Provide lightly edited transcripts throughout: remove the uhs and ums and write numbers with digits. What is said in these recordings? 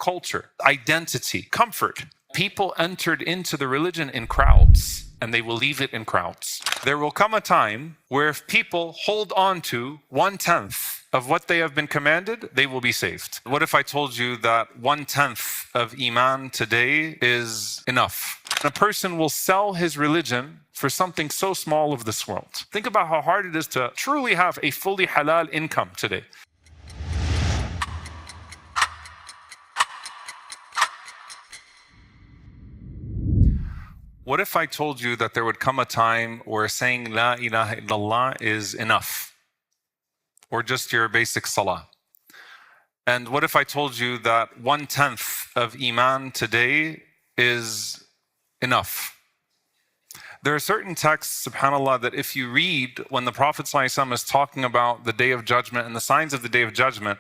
culture, identity, comfort. People entered into the religion in crowds, and they will leave it in crowds. There will come a time where if people hold on to 1/10 of what they have been commanded, they will be saved. What if I told you that 1/10 of Iman today is enough? A person will sell his religion for something so small of this world. Think about how hard it is to truly have a fully halal income today. What if I told you that there would come a time where saying La ilaha illallah is enough? Or just your basic salah? And what if I told you that 1/10 of Iman today is enough? There are certain texts, subhanAllah, that if you read when the Prophet ﷺ is talking about the Day of Judgment and the signs of the Day of Judgment,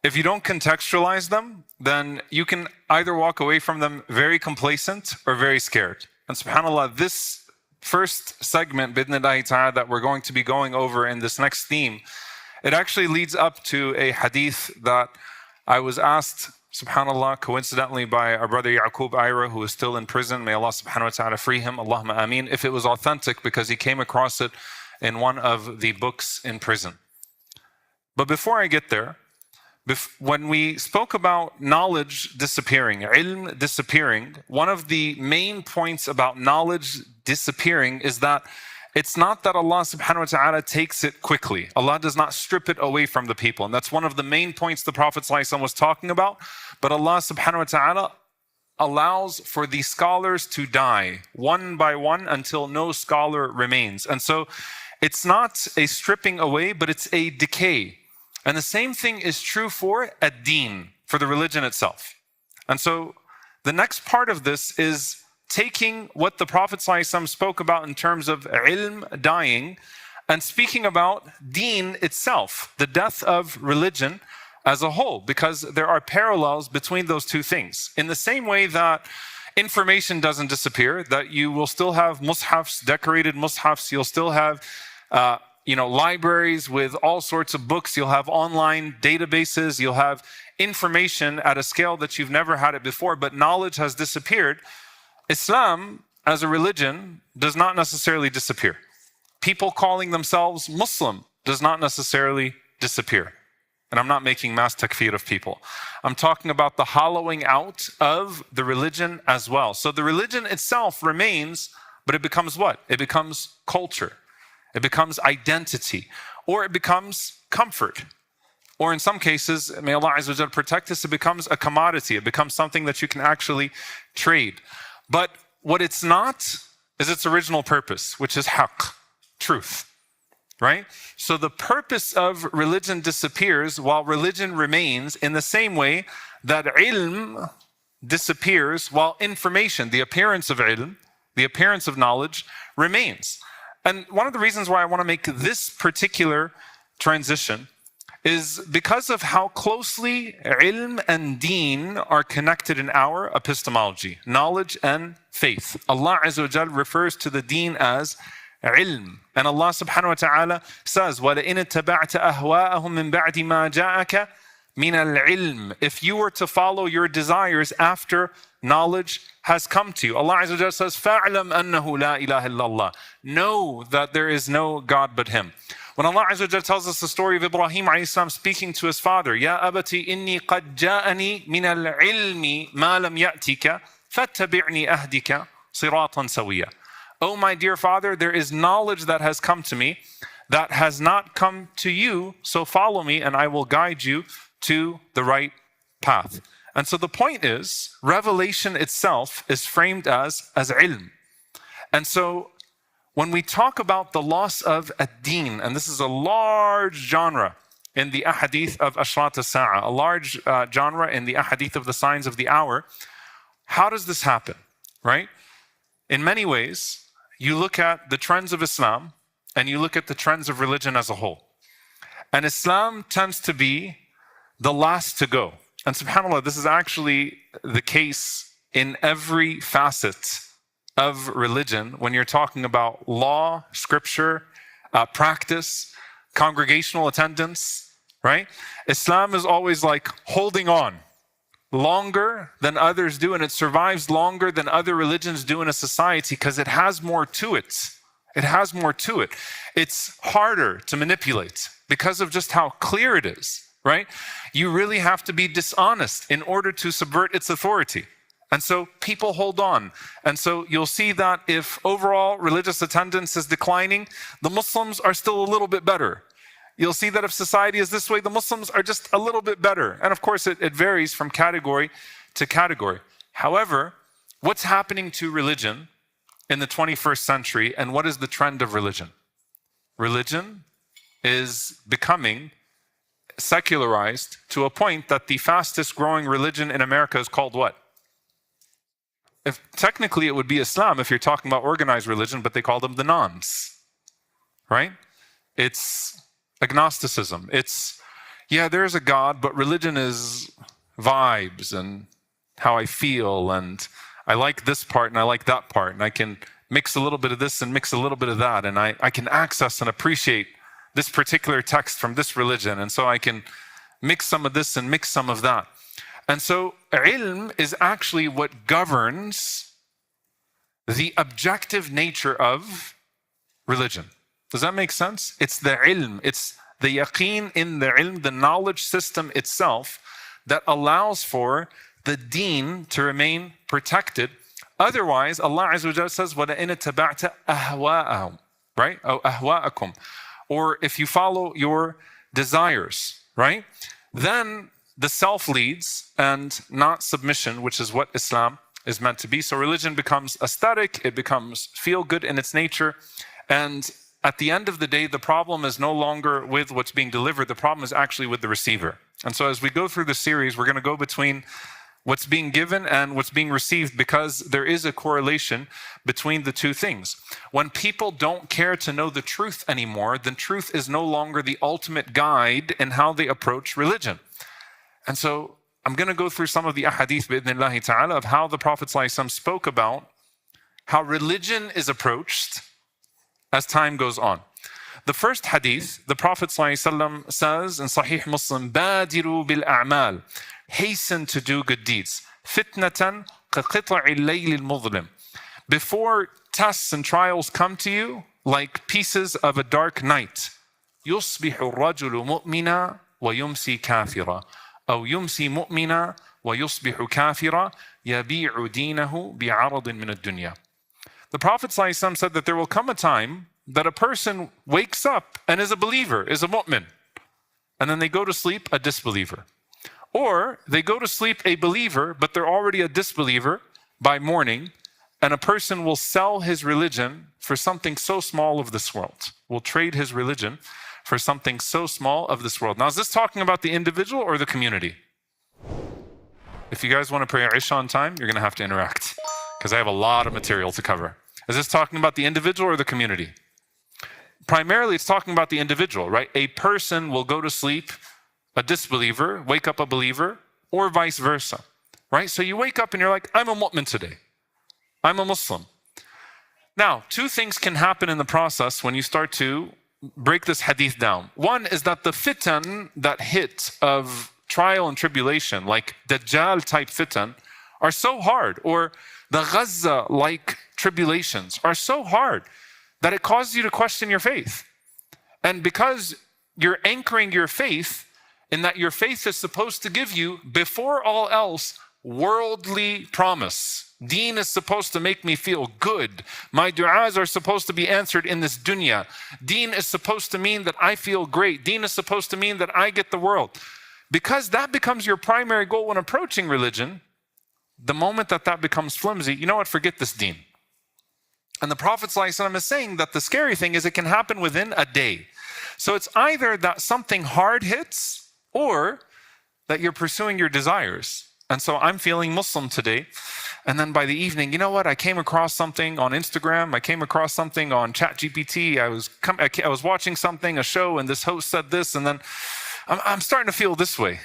if you don't contextualize them, then you can either walk away from them very complacent or very scared. And subhanAllah, this first segment, bidnillahi ta'ala, that we're going to be going over in this next theme, it actually leads up to a hadith that I was asked, subhanAllah, coincidentally by our brother Yaqub Ira, who is still in prison. May Allah subhanahu wa ta'ala free him, Allahumma ameen, if it was authentic, because he came across it in one of the books in prison. But before I get there, when we spoke about knowledge disappearing, ilm disappearing, one of the main points about knowledge disappearing is that it's not that Allah subhanahu wa ta'ala takes it quickly. Allah does not strip it away from the people. And that's one of the main points the Prophet ﷺ was talking about. But Allah subhanahu wa ta'ala allows for the scholars to die one by one until no scholar remains. And so it's not a stripping away, but it's a decay. And the same thing is true for ad-deen, for the religion itself. And so the next part of this is taking what the Prophet ﷺ spoke about in terms of ilm dying and speaking about deen itself, the death of religion as a whole, because there are parallels between those two things. In the same way that information doesn't disappear, that you will still have mushafs, decorated mushafs, you'll still have libraries with all sorts of books, you'll have online databases, you'll have information at a scale that you've never had it before, but knowledge has disappeared. Islam as a religion does not necessarily disappear. People calling themselves Muslim does not necessarily disappear. And I'm not making mass takfir of people. I'm talking about the hollowing out of the religion as well. So the religion itself remains, but it becomes what? It becomes culture. It becomes identity, or it becomes comfort. Or in some cases, may Allah Azza wa Jal protect us, it becomes a commodity. It becomes something that you can actually trade. But what it's not is its original purpose, which is haqq, truth, right? So the purpose of religion disappears while religion remains, in the same way that ilm disappears while information, the appearance of ilm, the appearance of knowledge, remains. And one of the reasons why I want to make this particular transition is because of how closely ilm and deen are connected in our epistemology, knowledge and faith. Allah Azza wa Jal refers to the deen as ilm. And Allah subhanahu wa ta'ala says, وَلَئِنِ اتَّبَعْتَ أَهْوَاءَهُمْ مِنْ بَعْدِ مَا جَاءَكَ مِنَ الْعِلْمِ. If you were to follow your desires after knowledge has come to you. Allah Azza wa Jalla says, فَاعْلَمْ أَنَّهُ لَا إِلَهَ إِلَّا اللَّهِ. Know that there is no God but Him. When Allah Azza wa Jalla tells us the story of Ibrahim alayhi salam speaking to his father, يَا أَبَتِ إِنِّي قَدْ جَاءَنِي مِنَ الْعِلْمِ مَا لَمْ يَأْتِكَ فَاتَّبِعْنِي أَهْدِكَ صِرَاطًا سَوِيًّا. Oh my dear father, there is knowledge that has come to me that has not come to you, so follow me and I will guide you to the right path. And so the point is, revelation itself is framed as ilm. And so when we talk about the loss of ad-deen, and this is a large genre in the ahadith of Ashrat as-Sa'a, a large genre in the ahadith of the signs of the hour, how does this happen, right? In many ways, you look at the trends of Islam and you look at the trends of religion as a whole. And Islam tends to be the last to go. And subhanAllah, this is actually the case in every facet of religion when you're talking about law, scripture, practice, congregational attendance, right? Islam is always like holding on longer than others do, and it survives longer than other religions do in a society because it has more to it. It has more to it. It's harder to manipulate because of just how clear it is, right? You really have to be dishonest in order to subvert its authority. And so people hold on. And so you'll see that if overall religious attendance is declining, the Muslims are still a little bit better. You'll see that if society is this way, the Muslims are just a little bit better. And of course, it varies from category to category. However, what's happening to religion in the 21st century, and what is the trend of religion? Religion is becoming secularized to a point that the fastest growing religion in America is called what? If technically it would be Islam if you're talking about organized religion, but they call them the nones, right? It's agnosticism. It's, yeah, there's a God, but religion is vibes and how I feel, and I like this part and I like that part, and I can mix a little bit of this and mix a little bit of that, and I can access and appreciate this particular text from this religion, and so I can mix some of this and mix some of that. And so ilm is actually what governs the objective nature of religion. Does that make sense? It's the ilm, it's the yaqeen in the ilm, the knowledge system itself that allows for the deen to remain protected. Otherwise, Allah Azza wa Jalla says, وَلَئِنِ اتَّبَعْتَ أَهْوَاءَهُمْ, right? أو أهواءكم. Or if you follow your desires, right? Then the self leads and not submission, which is what Islam is meant to be. So religion becomes aesthetic, it becomes feel good in its nature. And at the end of the day, the problem is no longer with what's being delivered, the problem is actually with the receiver. And so as we go through the series, we're going to go between what's being given and what's being received, because there is a correlation between the two things. When people don't care to know the truth anymore, then truth is no longer the ultimate guide in how they approach religion. And so I'm going to go through some of the ahadith bi'idhnillahi ta'ala of how the Prophet ﷺ spoke about how religion is approached as time goes on. The first hadith, the Prophet ﷺ says in Sahih Muslim, بَادِرُوا بِالْأَعْمَالِ, hasten to do good deeds. فِتْنَةً كَقِطَعِ اللَّيْلِ الْمُظْلِمِ, before tests and trials come to you like pieces of a dark night. يُصْبِحُ الرَّجُلُ مُؤْمِنًا وَيُمْسِي كَافِرًا أو يمسي مؤمنا ويصبح كافرا يبيع دينه بعرض من الدنيا. The Prophet ﷺ said that there will come a time that a person wakes up and is a believer, is a mu'min, and then they go to sleep a disbeliever. Or they go to sleep a believer, but they're already a disbeliever by morning, and a person will sell his religion for something so small of this world, will trade his religion for something so small of this world. Now, is this talking about the individual or the community? If you guys want to pray Isha on time, you're going to have to interact, because I have a lot of material to cover. Is this talking about the individual or the community? Primarily, it's talking about the individual, right? A person will go to sleep a disbeliever, wake up a believer, or vice versa, right? So you wake up and you're like, I'm a mu'min today. I'm a Muslim. Now, two things can happen in the process when you start to break this hadith down. One is that the fitan that hit of trial and tribulation, like Dajjal type fitan, are so hard, or the Gaza-like tribulations are so hard that it causes you to question your faith. And because you're anchoring your faith in that your faith is supposed to give you, before all else, worldly promise. Deen is supposed to make me feel good. My du'as are supposed to be answered in this dunya. Deen is supposed to mean that I feel great. Deen is supposed to mean that I get the world. Because that becomes your primary goal when approaching religion, the moment that that becomes flimsy, you know what, forget this deen. And the Prophet ﷺ is saying that the scary thing is it can happen within a day. So it's either that something hard hits or that you're pursuing your desires. And so I'm feeling Muslim today. And then by the evening, you know what? I came across something on Instagram. I came across something on ChatGPT. I was watching something, a show, and this host said this. And then I'm starting to feel this way,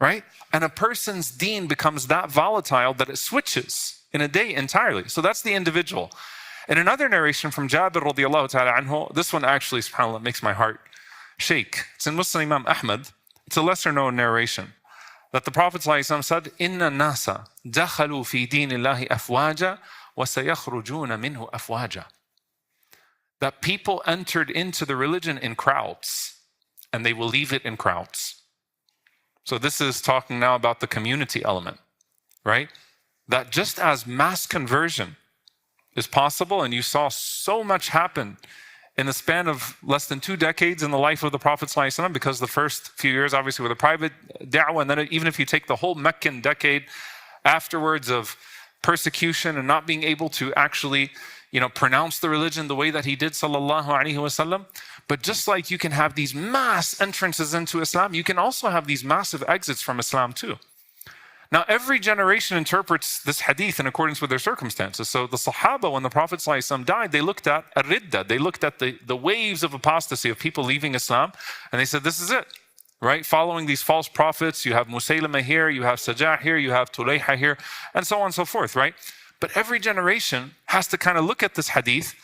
right? And a person's deen becomes that volatile that it switches in a day entirely. So that's the individual. In another narration from Jabir radiallahu ta'ala anhu, this one actually, subhanAllah, makes my heart shake. It's in Muslim Imam Ahmad. It's a lesser known narration. that the Prophet ﷺ said, إِنَّ النَّاسَ دَخَلُوا فِي دِينِ اللَّهِ أَفْوَاجًا وَسَيَخْرُجُونَ مِنْهُ أَفْوَاجًا. That people entered into the religion in crowds, and they will leave it in crowds. So this is talking now about the community element, right? That just as mass conversion is possible, and you saw so much happen in the span of less than 2 decades in the life of the Prophet ﷺ, because the first few years obviously were the private da'wah, and then even if you take the whole Meccan decade afterwards of persecution and not being able to actually pronounce the religion the way that he did, sallallahu alaihi wasallam. But just like you can have these mass entrances into Islam, you can also have these massive exits from Islam too. Now, every generation interprets this hadith in accordance with their circumstances. So the Sahaba, when the Prophet ﷺ died, they looked at ridda, they looked at the waves of apostasy of people leaving Islam, and they said, this is it, right? Following these false prophets, you have Musaylama here, you have Sajah here, you have Tulayha here, and so on and so forth, right? But every generation has to kind of look at this hadith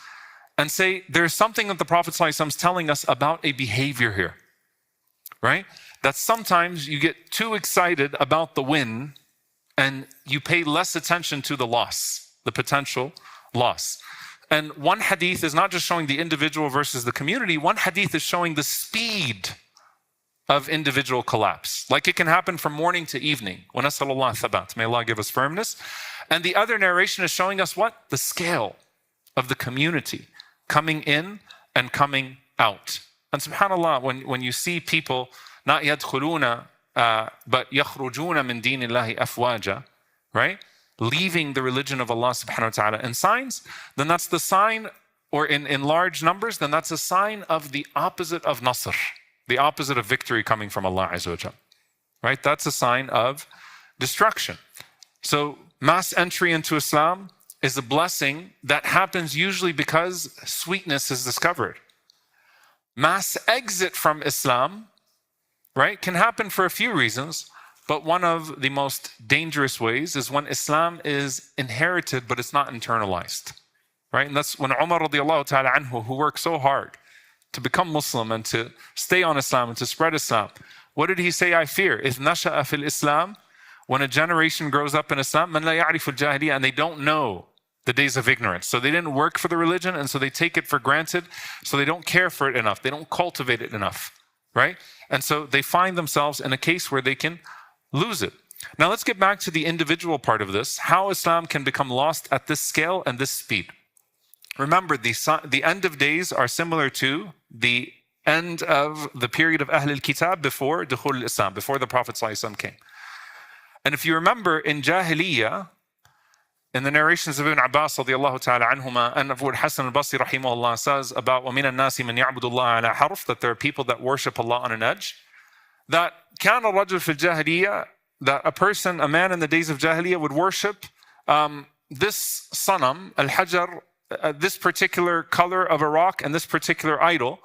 and say, there's something that the Prophet ﷺ is telling us about a behavior here, right? That sometimes you get too excited about the win and you pay less attention to the loss, the potential loss. And one hadith is not just showing the individual versus the community, one hadith is showing the speed of individual collapse. Like it can happen from morning to evening. وَنَسْأَلُ اللَّهَ الثَّبَاتَ. May Allah give us firmness. And the other narration is showing us what? The scale of the community coming in and coming out. And subhanAllah, when you see people not يدخلون but يخرجون من دين الله أفواجا, right? Leaving the religion of Allah subhanahu wa ta'ala in signs, then that's the sign, or in large numbers, then that's a sign of the opposite of nasr, the opposite of victory coming from Allah Azza wa Jal, right? That's a sign of destruction. So mass entry into Islam is a blessing that happens usually because sweetness is discovered. Mass exit from Islam, right, can happen for a few reasons, but one of the most dangerous ways is when Islam is inherited, but it's not internalized, right? And that's when Umar radiallahu ta'ala anhu, who worked so hard to become Muslim and to stay on Islam and to spread Islam, what did he say? I fear, إِذْ نَشَأَ فِي الْإِسْلَامِ, when a generation grows up in Islam, مَنْ لَا يَعْرِفُ الْجَاهِلِيَّةِ, and they don't know the days of ignorance. So they didn't work for the religion, and so they take it for granted, so they don't care for it enough, they don't cultivate it enough, right? And so they find themselves in a case where they can lose it. Now let's get back to the individual part of this, how Islam can become lost at this scale and this speed. Remember, the end of days are similar to the end of the period of Ahl al-Kitab before Dukhul al-Islam, before the Prophet ﷺ came. And if you remember in Jahiliyyah, in the narrations of Ibn Abbas radiallahu ta'ala anhuma, and of what Hassan al-Basri rahimahullah says about وَمِنَ النَّاسِ مَنْ يَعْبُدُ اللَّهَ عَلَى حَرْفٍ, that there are people that worship Allah on an edge, that كَانَ الرَّجُلُ فِي الْجَاهِلِيَّةِ, that a man in the days of Jahiliyyah would worship this sanam, al-hajar, this particular color of a rock and this particular idol.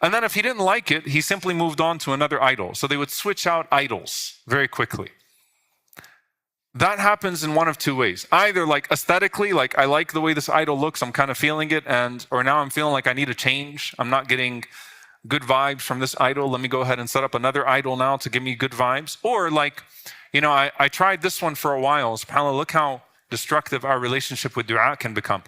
And then if he didn't like it, he simply moved on to another idol. So they would switch out idols very quickly. That happens in one of two ways. Either like aesthetically, like I like the way this idol looks, I'm kind of feeling it, or now I'm feeling like I need a change. I'm not getting good vibes from this idol. Let me go ahead and set up another idol now to give me good vibes. Or like, I tried this one for a while. SubhanAllah, look how destructive our relationship with dua can become.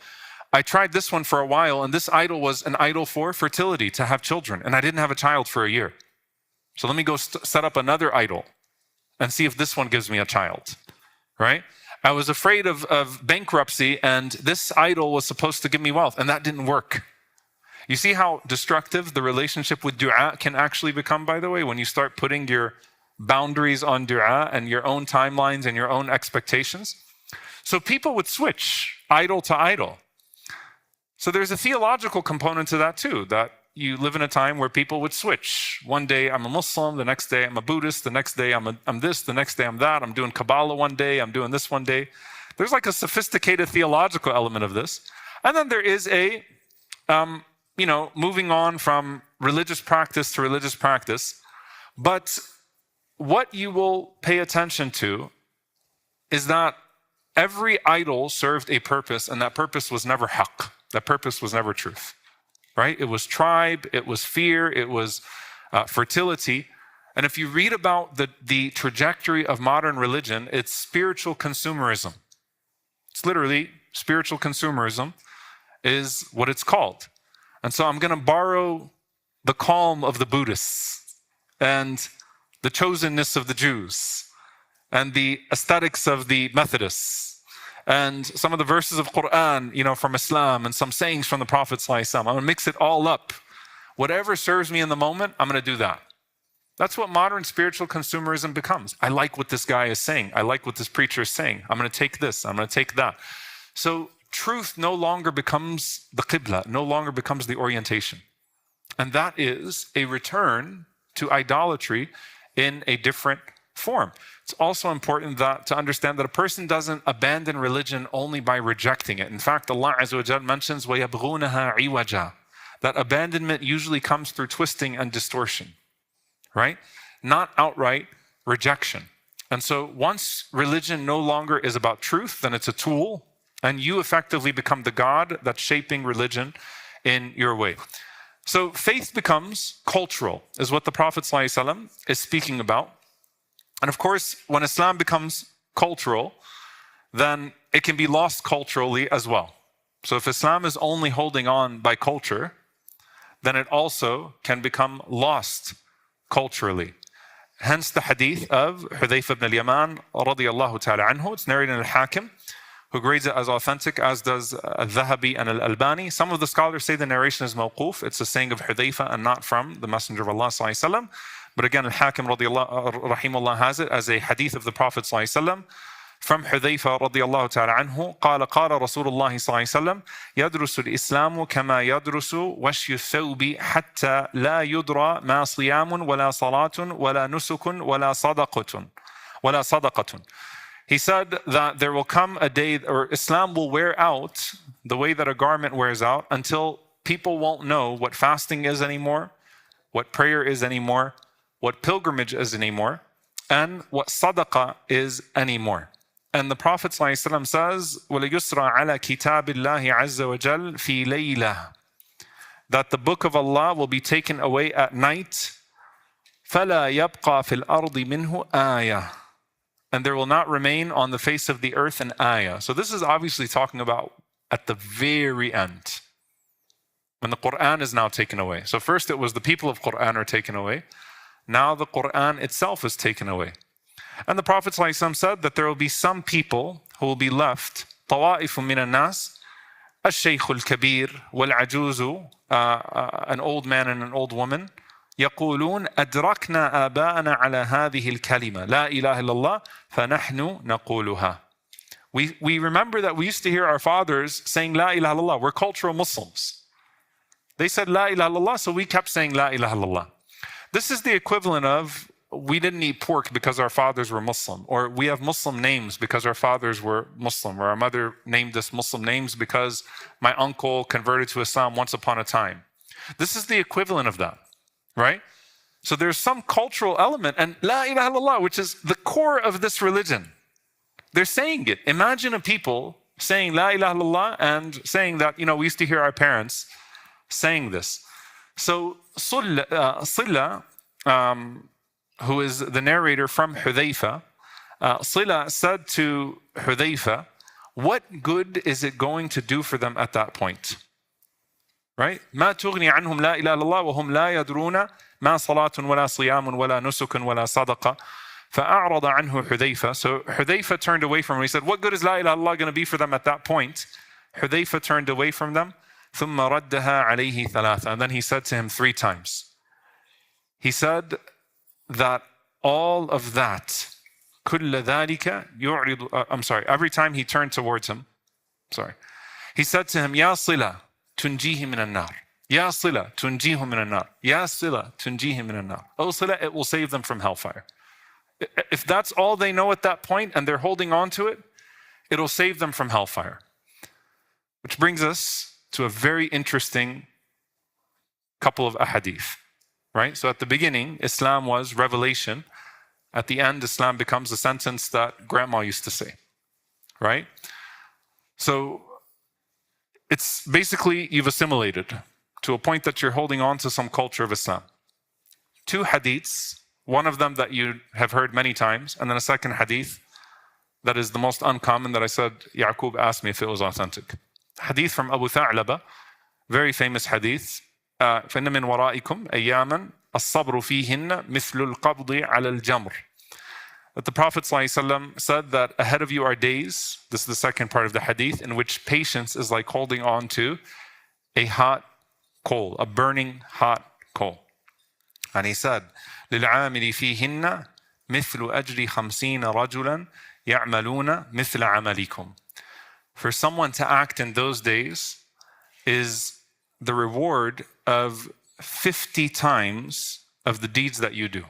I tried this one for a while, and this idol was an idol for fertility, to have children, and I didn't have a child for a year. So let me go set up another idol and see if this one gives me a child. Right? I was afraid of bankruptcy, and this idol was supposed to give me wealth, and that didn't work. You see how destructive the relationship with dua can actually become, by the way, when you start putting your boundaries on dua and your own timelines and your own expectations. So people would switch idol to idol. So there's a theological component to that too, that you live in a time where people would switch. One day I'm a Muslim, the next day I'm a Buddhist, the next day I'm this, the next day I'm that, I'm doing Kabbalah one day, I'm doing this one day. There's like a sophisticated theological element of this. And then there is a, moving on from religious practice to religious practice. But what you will pay attention to is that every idol served a purpose, and that purpose was never haqq. That purpose was never truth. Right? It was tribe, it was fear, it was fertility. And if you read about the trajectory of modern religion, it's spiritual consumerism. It's literally spiritual consumerism is what it's called. And so I'm going to borrow the calm of the Buddhists and the chosenness of the Jews and the aesthetics of the Methodists and some of the verses of Quran, from Islam and some sayings from the Prophet ﷺ. I'm going to mix it all up. Whatever serves me in the moment, I'm going to do that. That's what modern spiritual consumerism becomes. I like what this guy is saying. I like what this preacher is saying. I'm going to take this. I'm going to take that. So truth no longer becomes the qibla, no longer becomes the orientation. And that is a return to idolatry in a different form. It's also important to understand that a person doesn't abandon religion only by rejecting it. In fact, Allah Azza wa Jal mentions وَيَبْغُونَهَا عِوَجًا, that abandonment usually comes through twisting and distortion. Right? Not outright rejection. And so once religion no longer is about truth, then it's a tool, and you effectively become the God that's shaping religion in your way. So faith becomes cultural, is what the Prophet ﷺ is speaking about. And of course, when Islam becomes cultural, then it can be lost culturally as well. So if Islam is only holding on by culture, then it also can become lost culturally. Hence the hadith of Hudayfa ibn al-Yaman radiyallahu ta'ala anhu. It's narrated in al-Hakim, who grades it as authentic, as does al-Dhahabi and al-Albani. Some of the scholars say the narration is mawquf. It's a saying of Hudayfa and not from the Messenger of Allah sallallahu alaihi wasallam. But again, al-Hakim rahimahullah has it as a hadith of the Prophet sallallahu alaihi wasallam. From Hudayfa radiyallahu ta'ala anhu, قال رسول الله صلى الله عليه وسلم يدرس الإسلام كما يدرس وشي الثوب حتى لا يدرى ما صيام ولا صلاة ولا نسك ولا صدقة. He said that there will come a day, or Islam will wear out the way that a garment wears out, until people won't know what fasting is anymore, what prayer is anymore, what pilgrimage is anymore, and what sadaqah is anymore. And the Prophet ﷺ says, وَلَيُسْرَى عَلَى كِتَابِ اللَّهِ عَزَّ وَجَلْ فِي لَيْلَةٍ, that the book of Allah will be taken away at night, فَلَا يَبْقَى فِي الْأَرْضِ مِنْهُ آيَةٌ, and there will not remain on the face of the earth an ayah. So this is obviously talking about at the very end, when the Quran is now taken away. So first it was the people of Quran are taken away. Now the Quran itself is taken away. And the Prophet ﷺ said that there will be some people who will be left, طَوَائِفٌ مِّنَ النَّاسِ الشَّيْخُ الْكَبِيرُ وَالْعَجُوزُ, an old man and an old woman, يقولون أدركنا آباءنا على هذه الكلمة لا إله إلا الله فنحن نقولها. We remember that we used to hear our fathers saying La ilaha illallah. We're cultural Muslims. They said La ilaha illallah, so we kept saying La ilaha illallah. This is the equivalent of we didn't eat pork because our fathers were Muslim, or we have Muslim names because our fathers were Muslim, or our mother named us Muslim names because my uncle converted to Islam once upon a time. This is the equivalent of that, right? So there's some cultural element, and La ilaha illallah, which is the core of this religion. They're saying it. Imagine a people saying La ilaha illallah and saying that, we used to hear our parents saying this. So Silla, who is the narrator from Hudayfa, Sila said to Hudayfa, what good is it going to do for them at that point? Right? ما تغني عنهم لا إله إلا الله وهم لا يدرون ما صلاة ولا صيام ولا نسك ولا صدقة فأعرض عنه Hudayfa. So Hudayfa turned away from him. He said, what good is La ilaha illallah going to be for them at that point? Hudayfa turned away from them. ثم ردها عليه ثلاثة. And then he said to him 3 times. He said that all of that, كل ذلك يعرض, every time he turned towards him, he said to him, يا صلة تنجيه من النار. يا صلة تنجيه من النار. يا صلة تنجيه من النار. Oh Sila, it will save them from hellfire. If that's all they know at that point and they're holding on to it, it'll save them from hellfire. Which brings us to a very interesting couple of ahadith. Right? So at the beginning, Islam was revelation. At the end, Islam becomes a sentence that grandma used to say. Right? So it's basically you've assimilated to a point that you're holding on to some culture of Islam. 2 hadiths, One of them that you have heard many times, and then a second hadith that is the most uncommon that I said, Yaqub asked me if it was authentic. Hadith from Abu Tha'laba, very famous hadith. فَإِنَّ مِنْ وَرَائِكُمْ أَيَّامًا الصَّبْرُ فِيهِنَّ مِثْلُ الْقَبْضِ عَلَى الْجَمْرِ. That the Prophet ﷺ said that ahead of you are days, this is the second part of the hadith, in which patience is like holding on to a hot coal, a burning hot coal. And he said, لِلْعَامِلِ فِيهِنَّ مِثْلُ أَجْرِ خَمْسِينَ رَجُلًا يَعْمَلُونَ مِثْلَ عَمَلِكُمْ. For someone to act in those days is the reward of 50 times of the deeds that you do.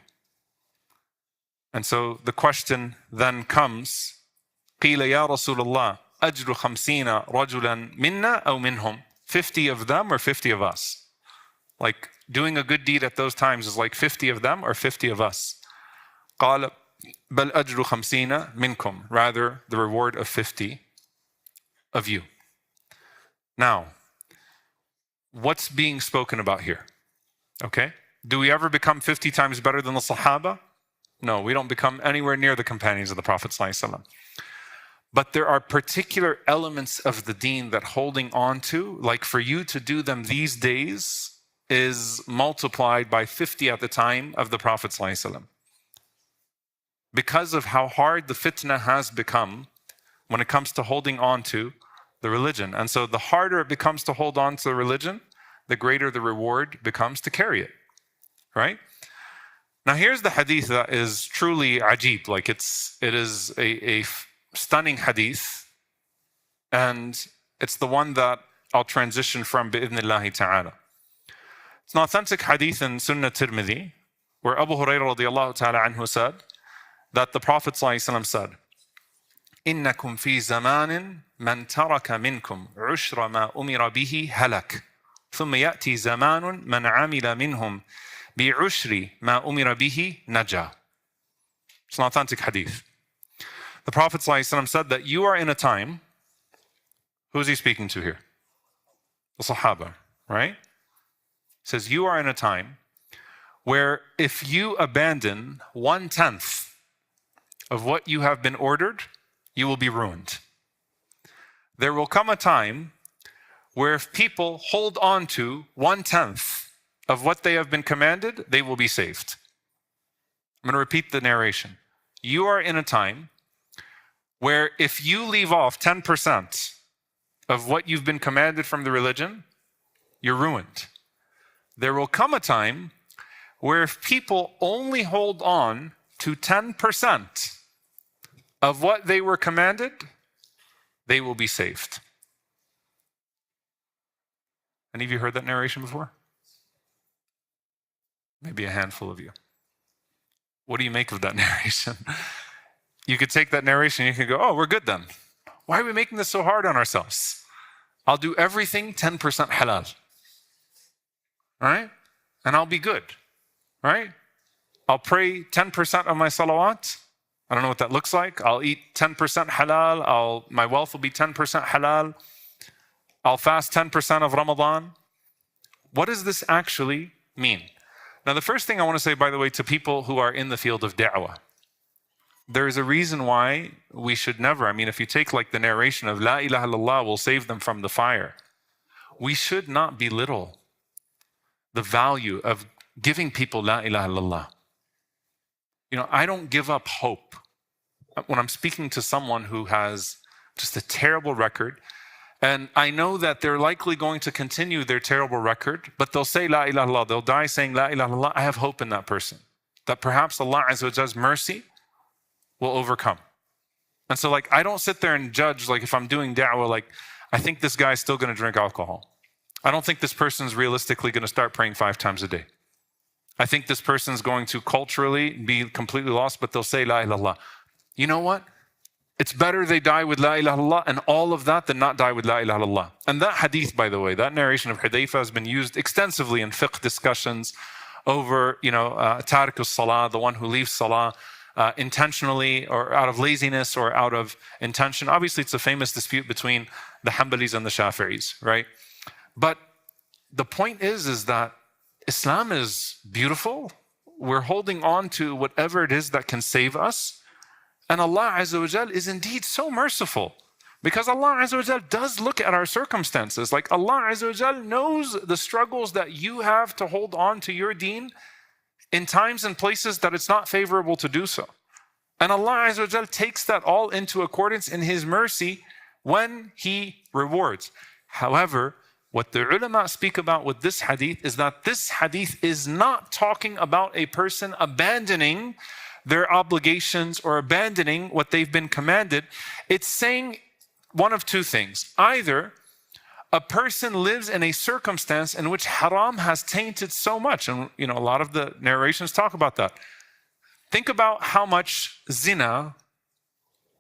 And so the question then comes, قِيلَ يَا رَسُولَ اللَّهِ أَجْرُ خَمْسِينَ رَجُلًا مِنَّا أَوْ مِنْهُمْ. 50 of them or 50 of us? Like doing a good deed at those times is like 50 of them or 50 of us? قَالَ بَلْ أَجْرُ خَمْسِينَ مِنْكُمْ. Rather, the reward of 50 of you. Now, what's being spoken about here? Okay? Do we ever become 50 times better than the Sahaba? No, we don't become anywhere near the companions of the Prophet ﷺ. But there are particular elements of the deen that holding on to, like for you to do them these days, is multiplied by 50 at the time of the Prophet ﷺ. Because of how hard the fitna has become when it comes to holding on to the religion. And so the harder it becomes to hold on to the religion, the greater the reward becomes to carry it. Right? Now here's the hadith that is truly ajib, like it is a stunning hadith, and it's the one that I'll transition from bi'idhnillahi ta'ala. It's an authentic hadith in Sunnah Tirmidhi, where Abu Hurairah radiallahu ta'ala anhu said that the Prophet ﷺ said, إِنَّكُمْ فِي زَمَانٍ مَنْ تَرَكَ مِنْكُمْ عُشْرَ مَا أُمِرَ بِهِ هَلَكَ ثُمَّ يَأْتِي زَمَانٌ مَنْ عَمِلَ مِنْهُمْ بِعُشْرِ مَا أُمِرَ بِهِ نَجَى. It's an authentic hadith. The Prophet ﷺ said that you are in a time, who is he speaking to here? The Sahaba, right? He says, you are in a time where if you abandon 1/10 of what you have been ordered, you will be ruined. There will come a time where if people hold on to 1/10 of what they have been commanded, they will be saved. I'm going to repeat the narration. You are in a time where if you leave off 10% of what you've been commanded from the religion, you're ruined. There will come a time where if people only hold on to 10% of what they were commanded, they will be saved. Any of you heard that narration before? Maybe a handful of you. What do you make of that narration? You could take that narration and you could go, oh, we're good then. Why are we making this so hard on ourselves? I'll do everything 10% halal. Right? And I'll be good. Right? I'll pray 10% of my salawat. I don't know what that looks like. I'll eat 10% halal. My wealth will be 10% halal. I'll fast 10% of Ramadan. What does this actually mean? Now, the first thing I want to say, by the way, to people who are in the field of da'wah, there is a reason why we should never, if you take like the narration of La ilaha illallah will save them from the fire, we should not belittle the value of giving people La ilaha illallah. I don't give up hope. When I'm speaking to someone who has just a terrible record, and I know that they're likely going to continue their terrible record, but they'll say La ilaha illallah, they'll die saying La ilaha illallah, I have hope in that person. That perhaps Allah Azza wa Jalla's mercy will overcome. And so I don't sit there and judge, if I'm doing da'wah, I think this guy's still going to drink alcohol. I don't think this person's realistically going to start praying 5 times a day. I think this person's going to culturally be completely lost, but they'll say La ilaha illallah. You know what? It's better they die with La ilaha illallah and all of that than not die with La ilaha illallah. And that hadith, by the way, that narration of Hudayfa has been used extensively in fiqh discussions over, tariq as-salah, the one who leaves salah intentionally or out of laziness or out of intention. Obviously, it's a famous dispute between the Hanbalis and the Shafi'is, right? But the point is that Islam is beautiful. we're holding on to whatever it is that can save us. And Allah Azza wa Jal is indeed so merciful, because Allah Azza wa Jal does look at our circumstances. Like Allah Azza wa Jal knows the struggles that you have to hold on to your deen in times and places that it's not favorable to do so. And Allah Azza wa Jal takes that all into accordance in His mercy when He rewards. However, what the ulama speak about with this hadith is that this hadith is not talking about a person abandoning their obligations or abandoning what they've been commanded. It's saying one of two things. Either a person lives in a circumstance in which haram has tainted so much, and a lot of the narrations talk about that. Think about how much zina,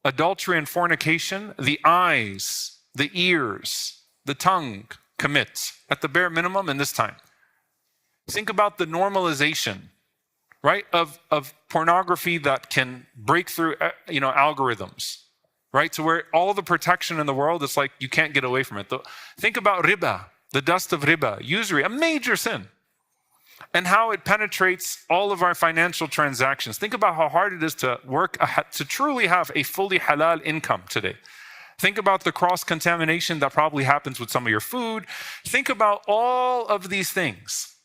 adultery and fornication, the eyes, the ears, the tongue commit at the bare minimum in this time. Think about the normalization, right, of pornography that can break through, algorithms, right? So where all the protection in the world, it's like you can't get away from it. Think about riba, the dust of riba, usury, a major sin, and how it penetrates all of our financial transactions. Think about how hard it is to work to truly have a fully halal income today. Think about the cross-contamination that probably happens with some of your food. Think about all of these things,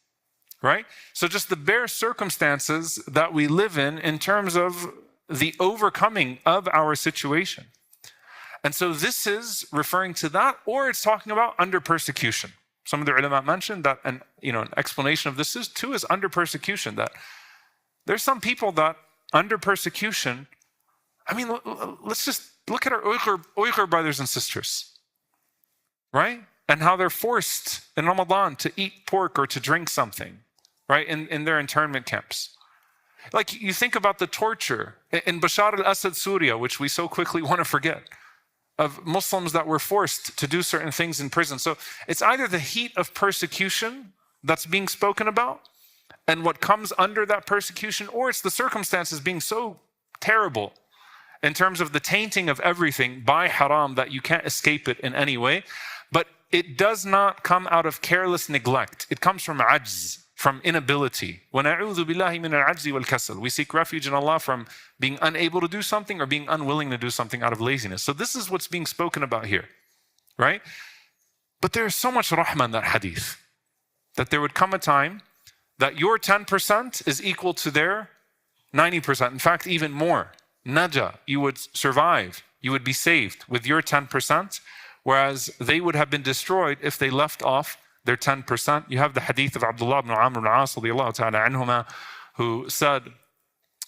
right? So just the bare circumstances that we live in terms of the overcoming of our situation. And so this is referring to that, or it's talking about under persecution. Some of the ulama mentioned that, and an explanation of this is under persecution, that there's some people that under persecution, let's just look at our Uyghur brothers and sisters, right? And how they're forced in Ramadan to eat pork or to drink something, right? In their internment camps. Like you think about the torture in Bashar al-Assad, Syria, which we so quickly want to forget, of Muslims that were forced to do certain things in prison. So it's either the heat of persecution that's being spoken about and what comes under that persecution, or it's the circumstances being so terrible in terms of the tainting of everything by haram that you can't escape it in any way. But it does not come out of careless neglect. It comes from ajz, from inability. وَنَعُوذُ بِاللَّهِ مِنَ الْعَجْزِ وَالْكَسَلِ. We seek refuge in Allah from being unable to do something or being unwilling to do something out of laziness. So this is what's being spoken about here, right? But there's so much rahmah in that hadith, that there would come a time that your 10% is equal to their 90%. In fact, even more. Naja, you would survive, you would be saved with your 10%, whereas they would have been destroyed if they left off their 10%. You have the hadith of Abdullah ibn Amr ibn al-As radiyallahu ta'ala anhuma, who said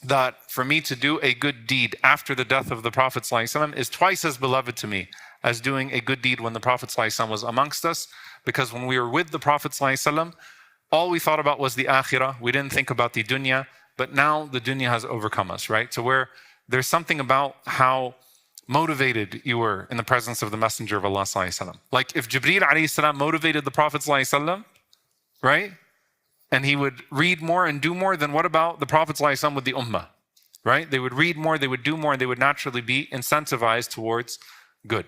that for me to do a good deed after the death of the Prophet ﷺ is twice as beloved to me as doing a good deed when the Prophet ﷺ was amongst us, because when we were with the Prophet ﷺ, all we thought about was the akhirah. We didn't think about the dunya, but now the dunya has overcome us, right? So there's something about how motivated you were in the presence of the Messenger of Allah sallallahu alaihi wasallam. Like if Jibreel alayhi salam motivated the Prophet sallallahu alaihi wasallam, right? And he would read more and do more, then what about the Prophet sallallahu alaihi wasallam with the ummah, right? They would read more, they would do more, and they would naturally be incentivized towards good.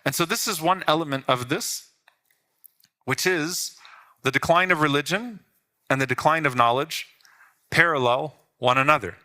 And so this is one element of this, which is the decline of religion and the decline of knowledge parallel one another.